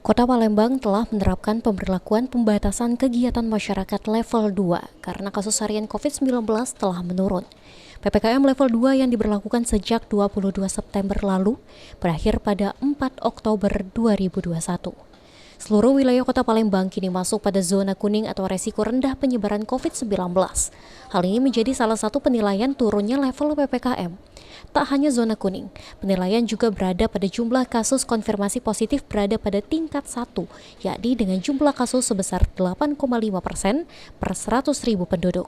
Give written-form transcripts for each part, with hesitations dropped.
Kota Palembang telah menerapkan pemberlakuan pembatasan kegiatan masyarakat level 2 karena kasus harian COVID-19 telah menurun. PPKM level 2 yang diberlakukan sejak 22 September lalu berakhir pada 4 Oktober 2021. Seluruh wilayah Kota Palembang kini masuk pada zona kuning atau resiko rendah penyebaran COVID-19. Hal ini menjadi salah satu penilaian turunnya level PPKM. Tak hanya zona kuning, penilaian juga berada pada jumlah kasus konfirmasi positif berada pada tingkat 1, yakni dengan jumlah kasus sebesar 8,5% per 100.000 penduduk.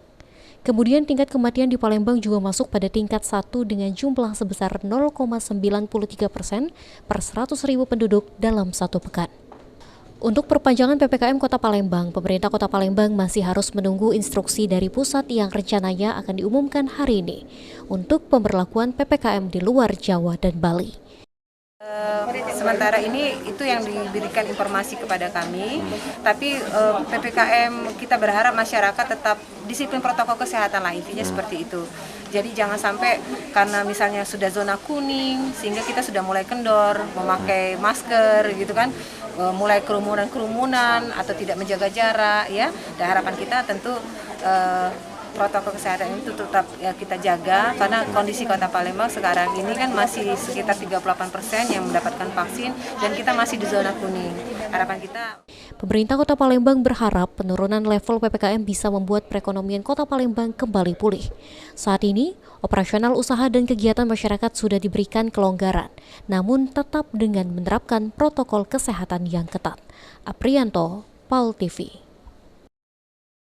Kemudian tingkat kematian di Palembang juga masuk pada tingkat 1 dengan jumlah sebesar 0,93% per 100.000 penduduk dalam satu pekan. Untuk perpanjangan PPKM Kota Palembang, pemerintah Kota Palembang masih harus menunggu instruksi dari pusat yang rencananya akan diumumkan hari ini untuk pemberlakuan PPKM di luar Jawa dan Bali. Sementara ini itu yang diberikan informasi kepada kami, tapi PPKM kita berharap masyarakat tetap disiplin protokol kesehatan lah, intinya seperti itu. Jadi jangan sampai karena misalnya sudah zona kuning sehingga kita sudah mulai kendor memakai masker gitu kan, mulai kerumunan atau tidak menjaga jarak ya. Dan harapan kita tentu protokol kesehatan itu tetap ya kita jaga, karena kondisi Kota Palembang sekarang ini kan masih sekitar 38% yang mendapatkan vaksin dan kita masih di zona kuning. Harapan kita, pemerintah Kota Palembang berharap penurunan level PPKM bisa membuat perekonomian Kota Palembang kembali pulih. Saat ini, operasional usaha dan kegiatan masyarakat sudah diberikan kelonggaran, namun tetap dengan menerapkan protokol kesehatan yang ketat. Aprianto, PAL TV.